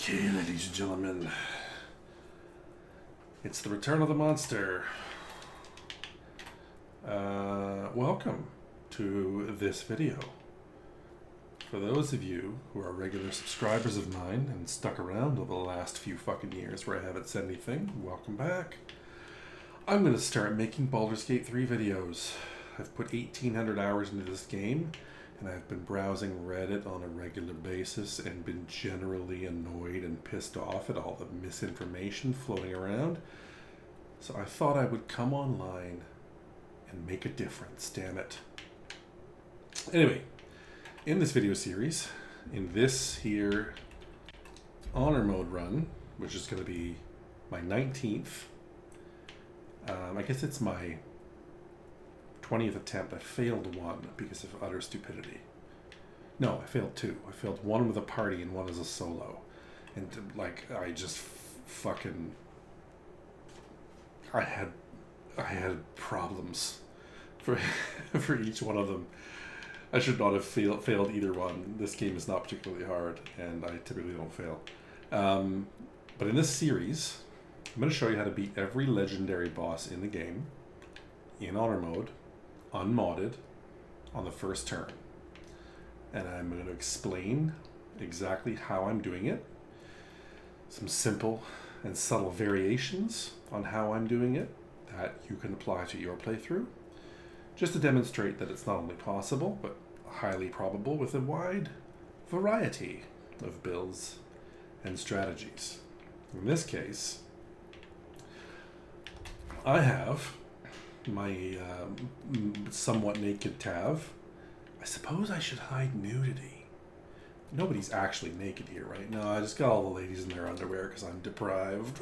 Okay, ladies and gentlemen, it's the return of the monster. Welcome to this video. For those of you who are regular subscribers of mine and stuck around over the last few fucking years where I haven't said anything, welcome back. I'm going to start making Baldur's Gate 3 videos. I've put 1,800 hours into this game, and I've been browsing Reddit on a regular basis and been generally annoyed and pissed off at all the misinformation floating around. So I thought I would come online and make a difference, damn it. Anyway, in this video series, in this here honor mode run, which is going to be my 19th, I guess it's my 20th attempt. I failed one because of utter stupidity. No, I failed two. I failed one with a party and one as a solo. And like, I just fucking... I had problems for for each one of them. I should not have failed either one. This game is not particularly hard, and I typically don't fail. But in this series, I'm going to show you how to beat every legendary boss in the game, in honor mode, unmodded, on the first turn. And I'm going to explain exactly how I'm doing it, some simple and subtle variations on how I'm doing it that you can apply to your playthrough, just to demonstrate that it's not only possible, but highly probable with a wide variety of builds and strategies. In this case, I have my somewhat naked Tav. I suppose I should hide nudity. Nobody's actually naked here, right? No, I just got all the ladies in their underwear because I'm deprived.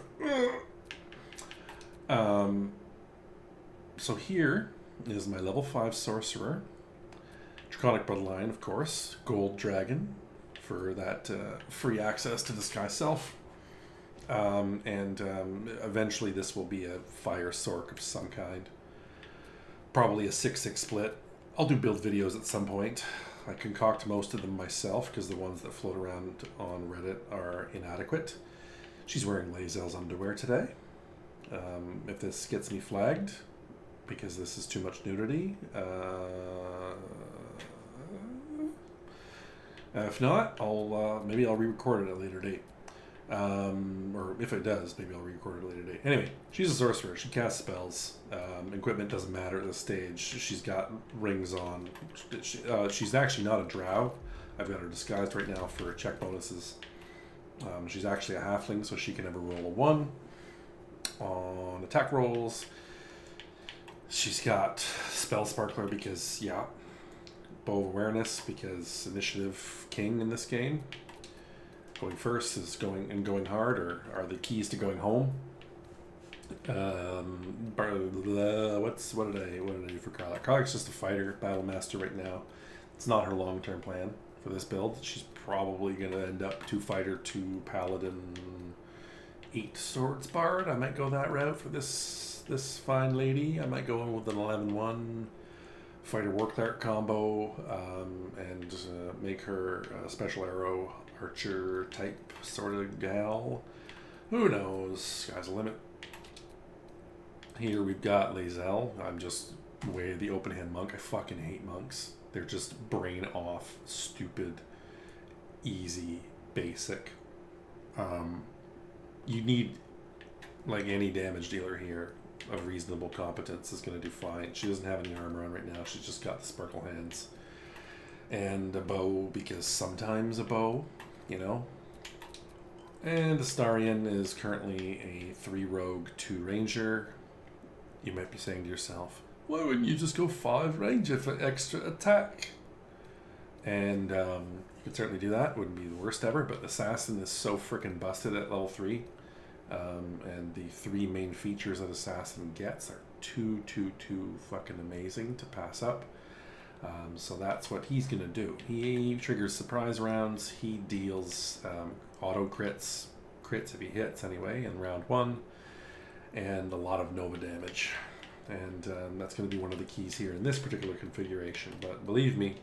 So here is my level 5 sorcerer. Draconic Bloodline, of course. Gold Dragon for that free access to the Sky Self. Eventually this will be a Fire Sorc of some kind. Probably a 6-6 split. I'll do build videos at some point. I concoct most of them myself because the ones that float around on Reddit are inadequate. She's wearing Lae'zel's underwear today. If this gets me flagged because this is too much nudity, if not, maybe I'll re-record it at a later date. Or if it does, maybe I'll re-record it at a later date. Anyway, she's a sorcerer. She casts spells. Equipment doesn't matter at this stage. She's got rings on. She's actually not a drow. I've got her disguised right now for check bonuses. She's actually a halfling, so she can never roll a 1 on attack rolls. She's got Spell Sparkler because, yeah, Bow of Awareness because Initiative King in this game. Going first is going hard, or are the keys to going home. What did I do for Karlach? Karlach's just a fighter, battle master right now. It's not her long-term plan for this build. She's probably going to end up 2 fighter, 2 paladin, 8 swords bard. I might go that route for this fine lady. I might go in with an 11-1 fighter war cleric combo, and make her a special arrow archer type sort of gal. Who knows? Sky's the limit. Here we've got Lae'zel. I'm just way the open hand monk. I fucking hate monks. They're just brain off, stupid, easy, basic. You need, like any damage dealer here, of reasonable competence is going to do fine. She doesn't have any armor on right now. She's just got the sparkle hands. And a bow, because sometimes a bow, you know. And Astarion is currently a 3 rogue, 2 ranger. You might be saying to yourself, why wouldn't you just go 5 ranger for extra attack? And you could certainly do that. Wouldn't be the worst ever, but Assassin is so freaking busted at level 3. And the 3 main features that Assassin gets are too fucking amazing to pass up. So that's what he's going to do. He triggers surprise rounds. He deals auto crits if he hits anyway in round 1, and a lot of Nova damage. And that's going to be one of the keys here in this particular configuration. But believe me,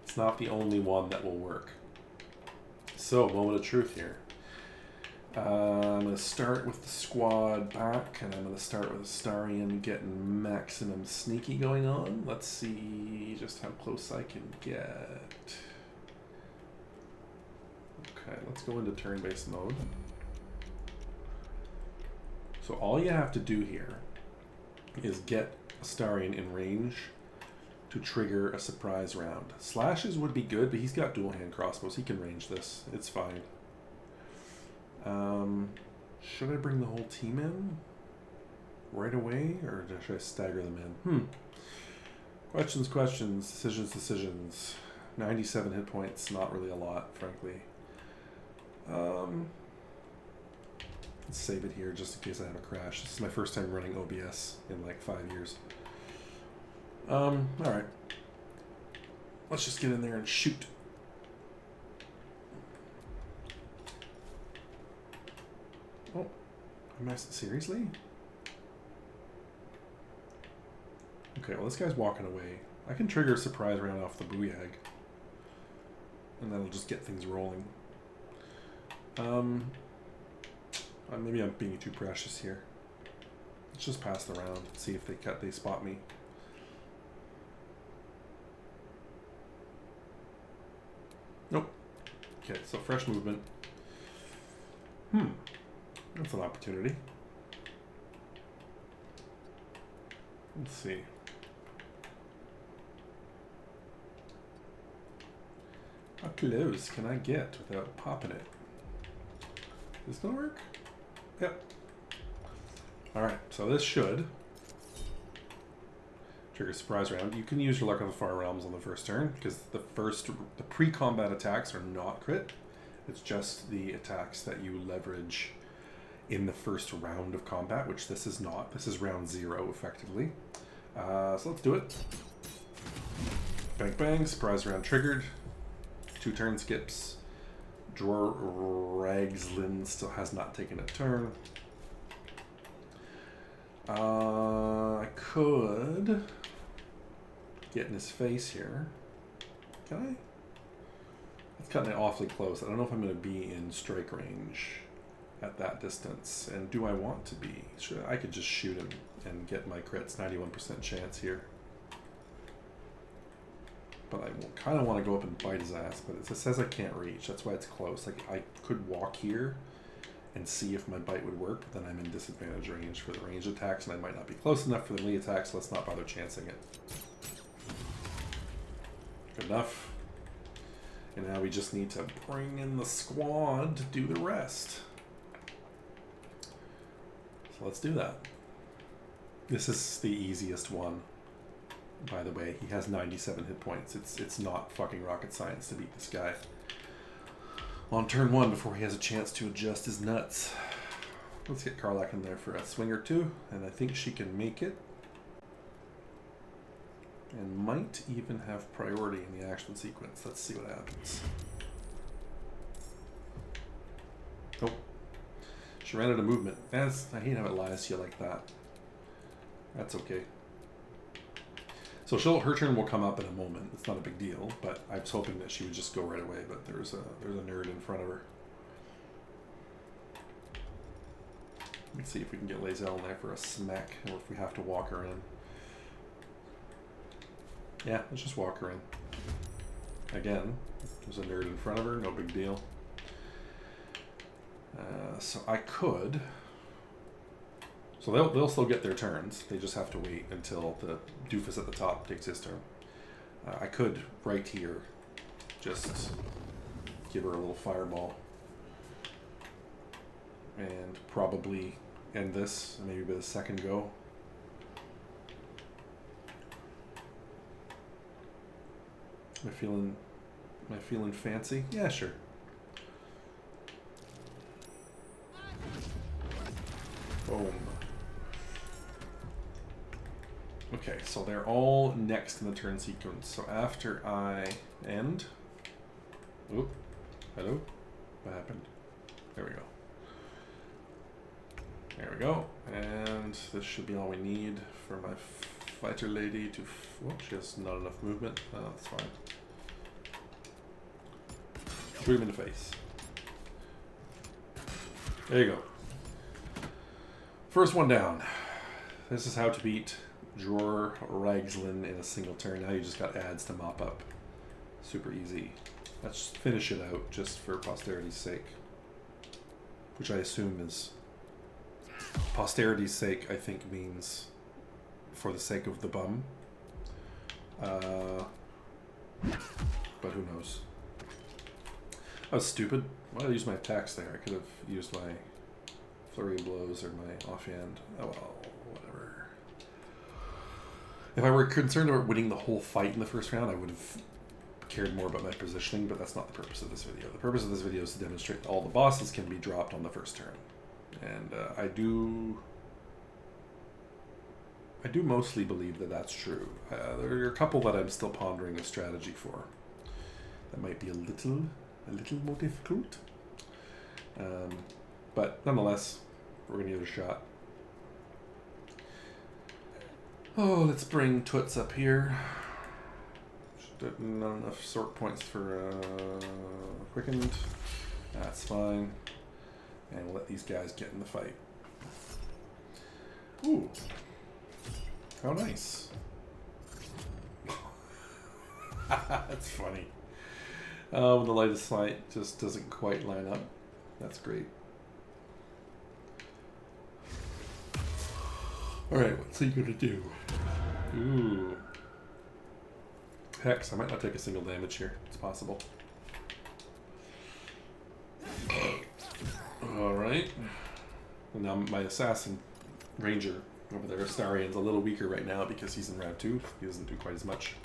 it's not the only one that will work. So, moment of truth here. I'm going to start with the squad back, and I'm going to start with Astarion getting maximum sneaky going on. Let's see just how close I can get. Okay, let's go into turn-based mode. So all you have to do here is get Astarion in range to trigger a surprise round. Slashes would be good, but he's got dual hand crossbows. He can range this. It's fine. Should I bring the whole team in right away, or should I stagger them in? Questions, decisions. 97 hit points, not really a lot, frankly. Let's save it here just in case I have a crash. This is my first time running OBS in like 5 years. Alright. Let's just get in there and shoot. Oh, am I seriously? Okay, well this guy's walking away. I can trigger a surprise round off the Booyag. And that'll just get things rolling. Maybe I'm being too precious here. Let's just pass the round, see if they spot me. Nope. Okay, so fresh movement. That's an opportunity. Let's see. How close can I get without popping it? Is this gonna work? Yep. Alright, so this should trigger surprise round. You can use your Luck of the Far Realms on the first turn, because the pre-combat attacks are not crit. It's just the attacks that you leverage in the first round of combat, which this is not. This is round 0, effectively. So let's do it. Bang bang, surprise round triggered. 2 turn skips. Dror Ragzlin still has not taken a turn. I could get in his face here. Can I? It's cutting it awfully close. I don't know if I'm going to be in strike range at that distance. And do I want to be? Sure, I could just shoot him and get my crits. 91% chance here. But I kind of want to go up and bite his ass, but it says I can't reach. That's why it's close. Like, I could walk here and see if my bite would work, but then I'm in disadvantage range for the range attacks, and I might not be close enough for the melee attacks, so let's not bother chancing it. Good enough. And now we just need to bring in the squad to do the rest. So let's do that. This is the easiest one. By the way, he has 97 hit points. It's not fucking rocket science to beat this guy on turn 1 before he has a chance to adjust his nuts. Let's get Karlach in there for a swing or two, and I think she can make it. And might even have priority in the action sequence. Let's see what happens. Oh. She ran out of movement. I hate how it lies to you like that. That's okay. So her turn will come up in a moment. It's not a big deal, but I was hoping that she would just go right away, but there's a nerd in front of her. Let's see if we can get Lae'zel in there for a smack, or if we have to walk her in. Yeah, let's just walk her in. Again, there's a nerd in front of her, no big deal. So I could... So they'll still get their turns. They just have to wait until the doofus at the top takes his turn. I could, right here, just give her a little fireball. And probably end this, maybe with a second go. Am I feeling fancy? Yeah, sure. Boom. Okay, so they're all next in the turn sequence. So after I end... Oop. Hello? What happened? There we go. There we go. And this should be all we need for my fighter lady to... Oh, she has not enough movement. Oh, that's fine. Shoot him in the face. There you go. First one down. This is how to beat Dror Ragzlin in a single turn. Now you just got ads to mop up. Super easy. Let's finish it out just for posterity's sake. Which I assume is... posterity's sake, I think, means for the sake of the bum. But who knows? I was stupid. Why did I use my attacks there? I could have used my flurry of blows or my offhand. Oh well, whatever. If I were concerned about winning the whole fight in the first round, I would have cared more about my positioning, but that's not the purpose of this video. The purpose of this video is to demonstrate that all the bosses can be dropped on the first turn. And I do mostly believe that that's true. There are a couple that I'm still pondering a strategy for. That might be a little more difficult. But nonetheless, we're going to give it a shot. Oh, let's bring Toots up here. Not enough sort points for quickened. That's fine. And we'll let these guys get in the fight. Ooh. How nice. That's funny. The lightest light just doesn't quite line up. That's great. Alright, what's he gonna do? Ooh. Hex, I might not take a single damage here. It's possible. Alright. Now my assassin ranger over there, Starian's a little weaker right now because he's in round 2. He doesn't do quite as much.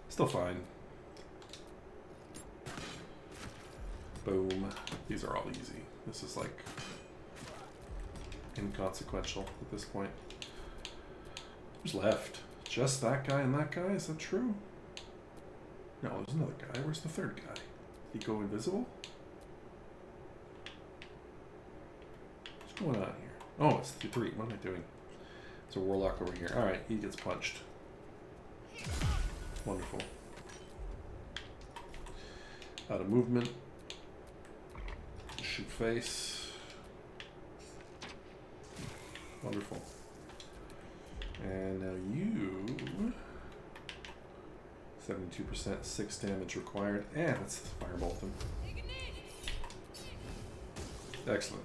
Still fine. Boom. These are all easy. This is like inconsequential at this point. Who's left? Just that guy and that guy? Is that true? No, there's another guy. Where's the third guy? Did he go invisible? What's going on here? Oh, it's the 3. What am I doing? There's a warlock over here. Alright, he gets punched. Wonderful. Out of movement. Shoot face. Wonderful. And now you... 72%, 6 damage required. And let's firebolt him. Excellent.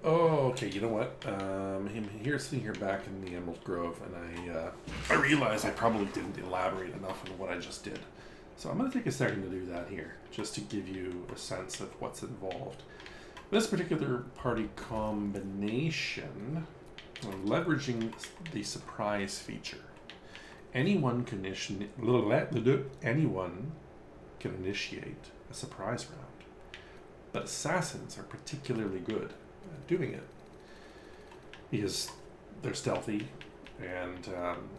Oh, okay, you know what? Him here, sitting here back in the Emerald Grove, and I realized I probably didn't elaborate enough on what I just did. So I'm going to take a second to do that here, just to give you a sense of what's involved. This particular party combination, leveraging the surprise feature. Anyone can initiate a surprise round, but assassins are particularly good at doing it because they're stealthy, and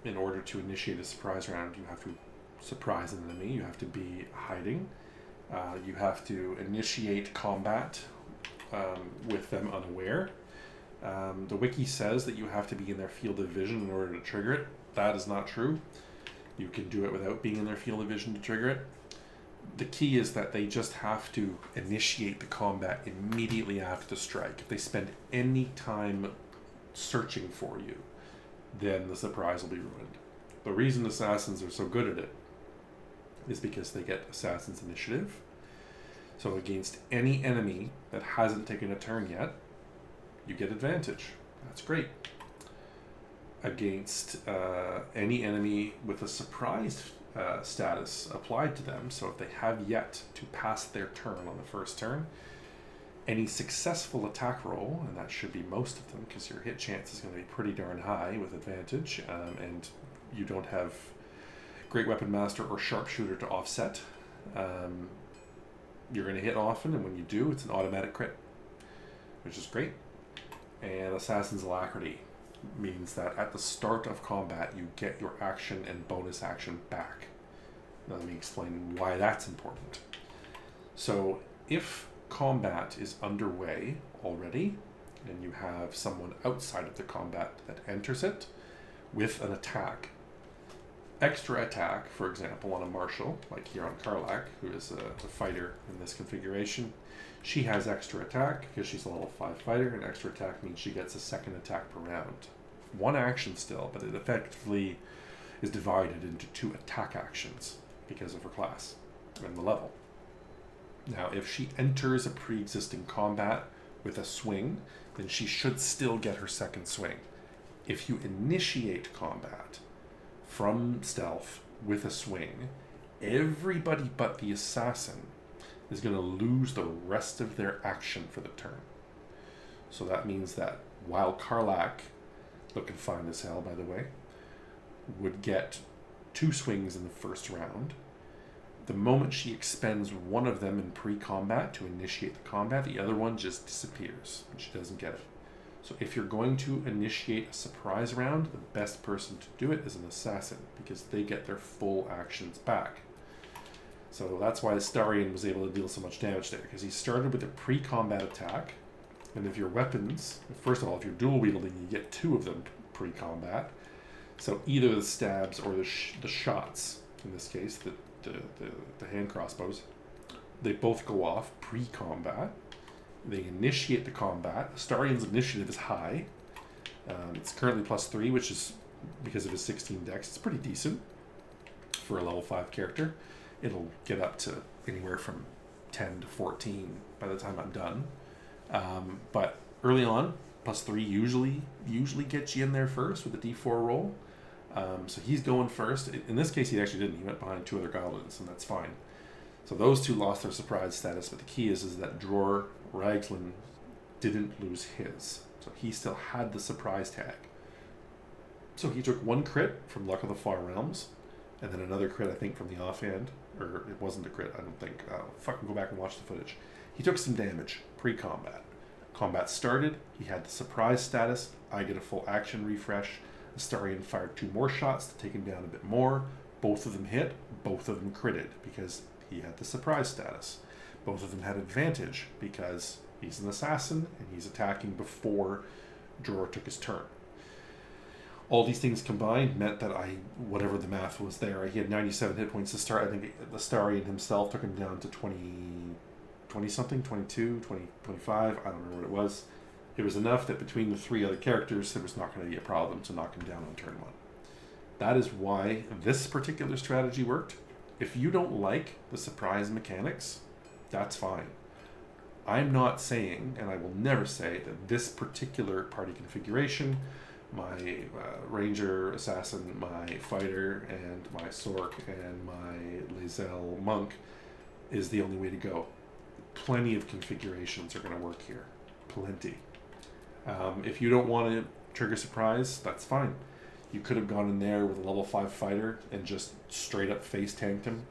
in order to initiate a surprise round, you have to surprise an enemy, you have to be hiding, you have to initiate combat with them unaware. The wiki says that you have to be in their field of vision in order to trigger it. That is not true. You can do it without being in their field of vision to trigger it. The key is that they just have to initiate the combat immediately after the strike. If they spend any time searching for you, then the surprise will be ruined. The reason assassins are so good at it is because they get assassin's initiative. So against any enemy that hasn't taken a turn yet, you get advantage. That's great. Against any enemy with a surprise status applied to them, so if they have yet to pass their turn on the first turn, any successful attack roll, and that should be most of them because your hit chance is going to be pretty darn high with advantage, and you don't have Great Weapon Master or Sharpshooter to offset, you're going to hit often, and when you do, it's an automatic crit, which is great. And Assassin's Alacrity means that at the start of combat, you get your action and bonus action back. Now let me explain why that's important. So if combat is underway already, and you have someone outside of the combat that enters it with an attack, extra attack, for example, on a martial, like here on Karlach, who is a fighter in this configuration. She has extra attack because she's a level 5 fighter, and extra attack means she gets a second attack per round. One action still, but it effectively is divided into 2 attack actions because of her class and the level. Now, if she enters a pre-existing combat with a swing, then she should still get her second swing. If you initiate combat from stealth with a swing, everybody but the assassin is going to lose the rest of their action for the turn. So that means that while Karlach, looking fine as hell by the way, would get 2 swings in the first round, the moment she expends one of them in pre-combat to initiate the combat, the other one just disappears and she doesn't get it. So if you're going to initiate a surprise round, the best person to do it is an assassin because they get their full actions back. So that's why Astarion was able to deal so much damage there, because he started with a pre-combat attack, and if your weapons, first of all, if you're dual wielding, you get 2 of them pre-combat. So either the stabs or the shots, in this case, the hand crossbows, they both go off pre-combat. They initiate the combat. Astarion's initiative is high. It's currently +3, which is because of his 16 dex. It's pretty decent for a level 5 character. It'll get up to anywhere from 10 to 14 by the time I'm done. But early on, +3 usually gets you in there first with a d4 roll. So he's going first. In this case, he actually didn't. He went behind 2 other goblins, and that's fine. So those 2 lost their surprise status, but the key is that Dror Ragzlin didn't lose his. So he still had the surprise tag. So he took 1 crit from Luck of the Far Realms, and then another crit, I think, from the offhand. Or it wasn't a crit, I don't think. Fucking go back and watch the footage. He took some damage pre-combat. Combat started, he had the surprise status. I get a full action refresh. Astarion fired 2 more shots to take him down a bit more. Both of them hit, both of them critted because he had the surprise status. Both of them had advantage because he's an assassin and he's attacking before Dror took his turn. All these things combined meant that whatever the math was there, he had 97 hit points to start. I think Astarion himself took him down to 20 something, 22, 20, 25. I don't remember what it was. It was enough that between the 3 other characters, there was not going to be a problem to knock him down on turn 1. That is why this particular strategy worked. If you don't like the surprise mechanics, that's fine. I'm not saying, and I will never say, that this particular party configuration, my ranger, assassin, my fighter, and my sork, and my Lae'zel monk is the only way to go. Plenty of configurations are going to work here. Plenty. If you don't want to trigger surprise, that's fine. You could have gone in there with a level 5 fighter and just straight up face tanked him.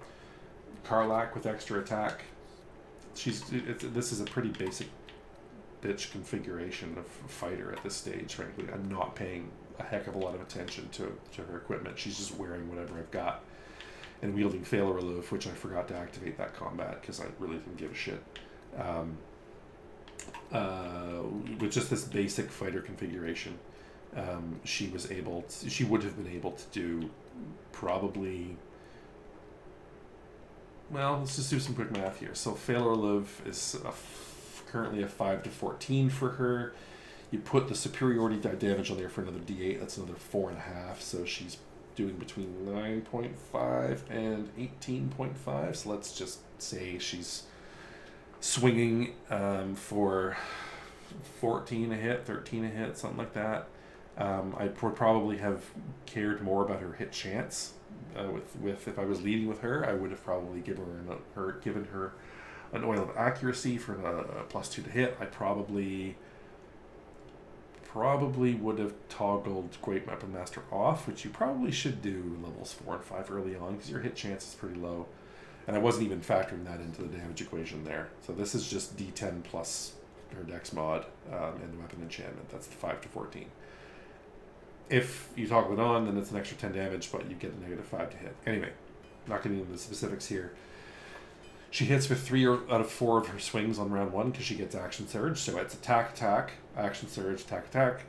Karlach with extra attack. This is a pretty basic bitch configuration of fighter at this stage, frankly. I'm not paying a heck of a lot of attention to her equipment. She's just wearing whatever I've got and wielding Failure Aloof, which I forgot to activate that combat because I really didn't give a shit. With just this basic fighter configuration, she would have been able to do probably, well, let's just do some quick math here. So Failure Aloof is currently a 5 to 14 for her. You put the superiority die damage on there for another d8, that's another 4.5, so she's doing between 9.5 and 18.5. So let's just say she's swinging for 14 a hit, 13 a hit, something like that. I would probably have cared more about her hit chance. With if I was leading with her, I would have probably given her an oil of accuracy for a +2 to hit. I probably would have toggled Great Weapon Master off, which you probably should do levels 4 and 5 early on because your hit chance is pretty low. And I wasn't even factoring that into the damage equation there. So this is just D10 plus her dex mod and the weapon enchantment. That's the 5 to 14. If you toggle it on, then it's an extra 10 damage, but you get a -5 to hit. Anyway, not getting into the specifics here. She hits with 3 out of 4 of her swings on round 1 because she gets action surge. So it's attack, action surge, attack.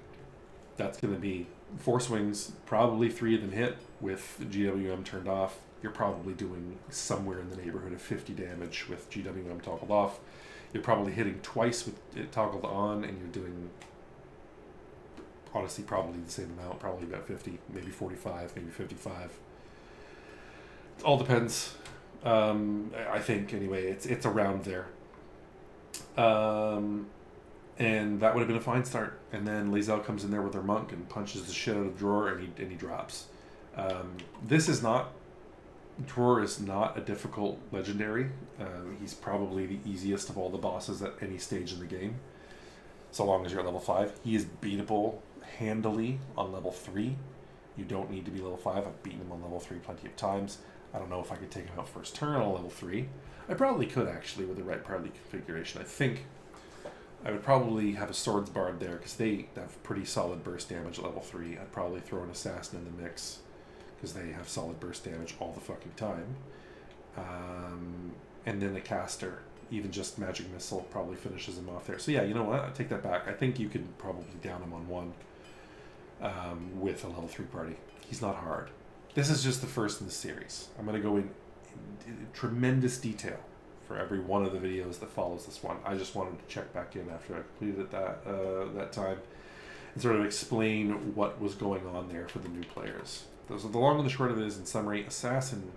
That's going to be 4 swings, probably 3 of them hit, with GWM turned off, you're probably doing somewhere in the neighborhood of 50 damage with GWM toggled off. You're probably hitting twice with it toggled on, and you're doing, honestly, probably the same amount, probably about 50, maybe 45, maybe 55. It all depends. I think, anyway, it's around there. And that would have been a fine start. And then Lae'zel comes in there with her monk and punches the shit out of Dror, and he drops. This is not... Dror is not a difficult legendary. He's probably the easiest of all the bosses at any stage in the game, so long as you're at level 5. He is beatable handily on level 3. You don't need to be level 5. I've beaten him on level 3 plenty of times. I don't know if I could take him out first turn on level 3. I probably could, actually, with the right party configuration. I think I would probably have a Swords Bard there, because they have pretty solid burst damage at level 3. I'd probably throw an Assassin in the mix, because they have solid burst damage all the fucking time. And then the caster, even just Magic Missile, probably finishes him off there. So yeah, you know what? I take that back. I think you can probably down him on 1 with a level 3 party. He's not hard. This is just the first in the series. I'm going to go in tremendous detail for every one of the videos that follows this one. I just wanted to check back in after I completed it that time and sort of explain what was going on there for the new players. So the long and the short of it is, in summary, Assassin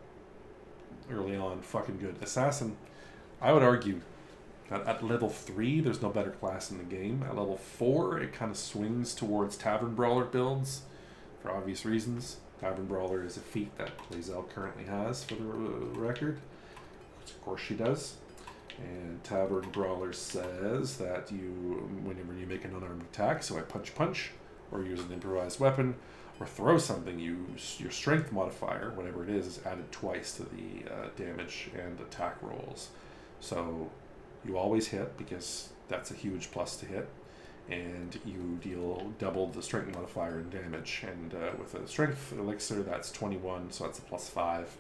early on, fucking good. Assassin, I would argue that at level 3, there's no better class in the game. At level 4, it kind of swings towards Tavern Brawler builds for obvious reasons. Tavern Brawler is a feat that Lae'zel currently has, for the record. Of course she does. And Tavern Brawler says that whenever you make an unarmed attack, so I punch, or use an improvised weapon, or throw something, your strength modifier, whatever it is added twice to the damage and attack rolls. So you always hit, because that's a huge plus to hit, and you deal double the strength modifier in damage. And with a strength elixir, that's 21, so that's a +5,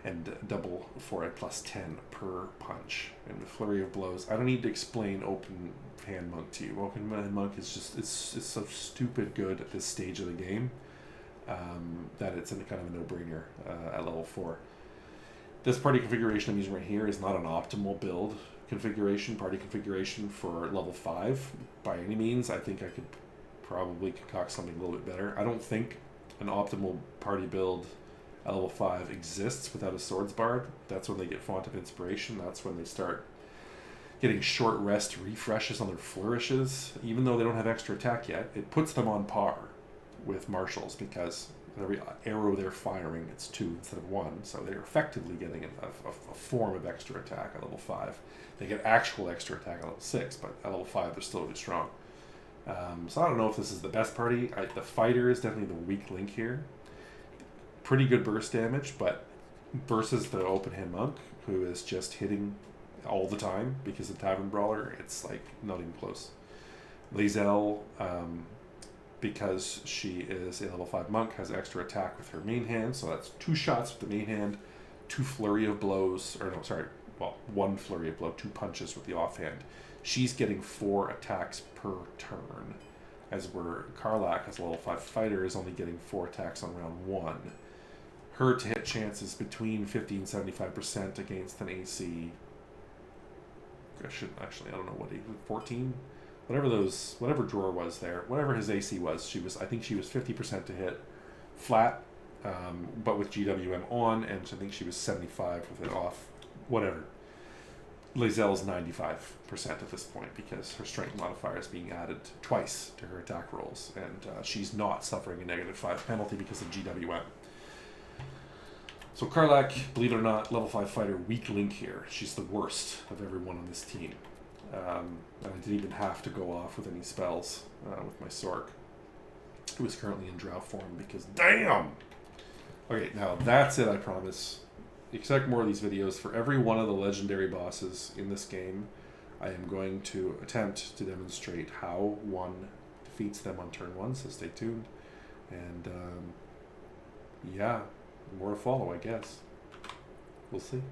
and double for a +10 per punch. And with Flurry of Blows, I don't need to explain Open Hand Monk to you. Open Hand Monk is just, it's so stupid good at this stage of the game that it's kind of a no-brainer at level 4. This party configuration I'm using right here is not an optimal build party configuration for level 5 by any means. I think I could probably concoct something a little bit better. I don't think an optimal party build at level 5 exists without a Swords Bard. That's when they get Font of Inspiration. That's when they start getting short rest refreshes on their flourishes. Even though they don't have extra attack yet, it puts them on par with marshals, because every arrow they're firing, it's 2 instead of 1. So they're effectively getting a form of extra attack at level 5. They get actual extra attack at level 6, but at level 5 they're still really strong. So I don't know if this is the best party. The fighter is definitely the weak link here. Pretty good burst damage, but versus the Open Hand Monk, who is just hitting all the time because of Tavern Brawler, it's like not even close. Lae'zel, because she is a level 5 monk, has extra attack with her main hand, so that's 2 shots with the main hand, 2 flurry of blows, or no, sorry, well, 1 flurry of blow, 2 punches with the offhand. She's getting 4 attacks per turn, as where Karlach, as a level 5 fighter, is only getting 4 attacks on round 1. Her to hit chance is between 50 and 75% against an AC. I don't know what, 14? Whatever Dror was there, whatever his AC was, I think she was 50% to hit flat, but with GWM on, and I think she was 75 with it off, whatever. Lae'zel's 95% at this point, because her strength modifier is being added twice to her attack rolls, and she's not suffering a -5 penalty because of GWM. So Karlach, believe it or not, level 5 fighter, weak link here. She's the worst of everyone on this team. And I didn't even have to go off with any spells with my Sork, who is currently in Drow form, because damn! Okay, now that's it, I promise. Expect more of these videos. For every one of the legendary bosses in this game, I am going to attempt to demonstrate how one defeats them on turn 1, so stay tuned. And yeah, more to follow, I guess. We'll see.